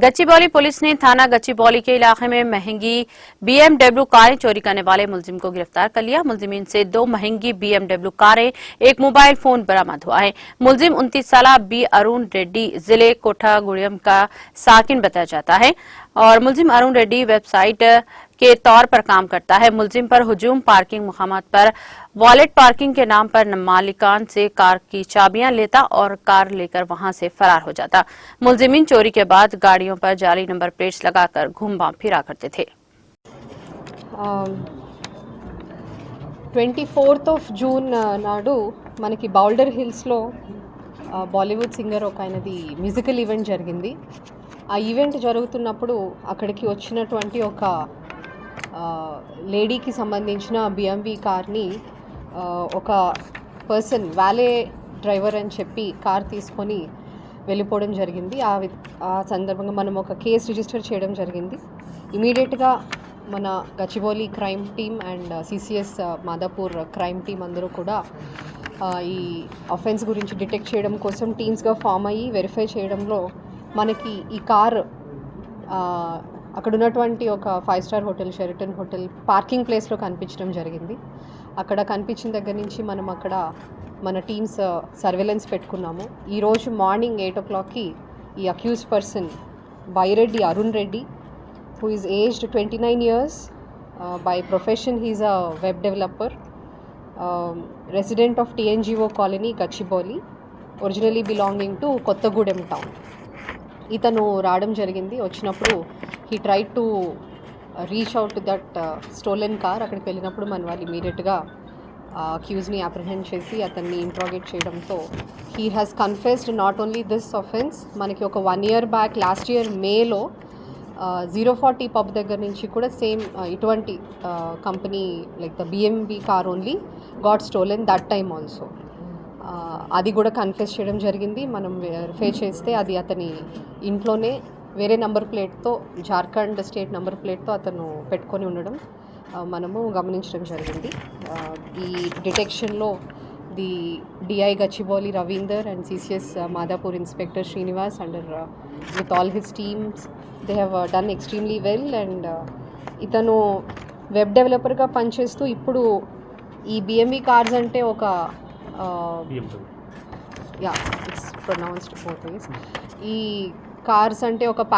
Gachibowli police ने थाना गच्चीबौली के इलाके में महंगी BMW कारें चोरी करने वाले मुलजिम को गिरफ्तार कर लिया। मुलजिमीन से 2 महंगी BMW कारें, एक मोबाइल फोन बरामद हुआ है। मुलजिम 29 साल बी अरुण रेड्डी जिले कोठागुड़ियम का साकिन बताया जाता है और मुलजिम अरुण रेड्डी वेबसाइट के तौर पर काम करता है। मुलजिम पर हुजूम पार्किंग मुकामात पर वॉलेट पार्किंग के नाम पर मालिकान से कार की चाबियां लेता और कार लेकर वहां से फरार हो जाता। मुलजिमीन चोरी के बाद गाड़ियों पर जाली नंबर प्लेट्स लगाकर घूम फिरा करते थे। 24th of June నాడు మనకి బౌల్డర్ హిల్స్లో బాలీవుడ్ సింగర్ ఒక ఆయనది మ్యూజికల్ ఈవెంట్ జరిగింది. ఆ ఈవెంట్ జరుగుతున్నప్పుడు అక్కడికి వచ్చినటువంటి ఒక లేడీకి సంబంధించిన BMW కార్ని ఒక పర్సన్ వాలే డ్రైవర్ అని చెప్పి కార్ తీసుకొని వెళ్ళిపోవడం జరిగింది. ఆ సందర్భంగా మనం ఒక కేసు రిజిస్టర్ చేయడం జరిగింది. ఇమీడియట్గా మన Gachibowli crime team and CCS Madhapur crime team అందరూ కూడా ఈ అఫెన్స్ గురించి డిటెక్ట్ చేయడం కోసం టీమ్స్గా ఫామ్ అయ్యి వెరిఫై చేయడంలో మనకి ఈ కార్ అక్కడ ఉన్నటువంటి ఒక 5-స్టార్ హోటల్ షెరటన్ హోటల్ పార్కింగ్ ప్లేస్లో కనిపించడం జరిగింది. అక్కడ కనిపించిన దగ్గర నుంచి మనం అక్కడ మన టీమ్స్ సర్వేలెన్స్ పెట్టుకున్నాము. ఈరోజు మార్నింగ్ 8 o'clockకి ఈ accused person Byreddy Arun Reddy who is aged 29 years. By profession he is a web developer, resident of TNGO colony Gachibowli, originally belonging to Kottagudem town. ఇతను రావడం జరిగింది. వచ్చినప్పుడు he tried to reach out to that stolen car. అక్కడికి వెళ్ళినప్పుడు మన వాళ్ళు ఇమీడియట్గా అక్యూజ్ని apprehend చేసి అతన్ని ఇంట్రాగేట్ చేయడంతో he has confessed not only this offense, మనకి ఒక 1 year బ్యాక్ లాస్ట్ ఇయర్ మేలో 040 పబ్ దగ్గర నుంచి కూడా సేమ్ ఇటువంటి company like the BMW car only got stolen that time also. అది కూడా కన్ఫెస్ చేయడం జరిగింది. మనం వెరిఫై చేస్తే అది అతని ఇంట్లోనే వేరే నెంబర్ ప్లేట్తో జార్ఖండ్ స్టేట్ నెంబర్ ప్లేట్తో అతను పెట్టుకొని ఉండడం మనము గమనించడం జరిగింది. ఈ డిటెక్షన్లో the DI Gachibowli Ravinder and CCS Madapur Inspector Srinivas with all his teams, they have done extremely well. And ఇతను వెబ్ డెవలపర్గా పనిచేస్తూ ఇప్పుడు ఈ BMW కార్స్ అంటే ఒక ఇట్స్ ప్రొనౌన్స్డ్ 4 ways. ఈ కార్స్ అంటే ఒక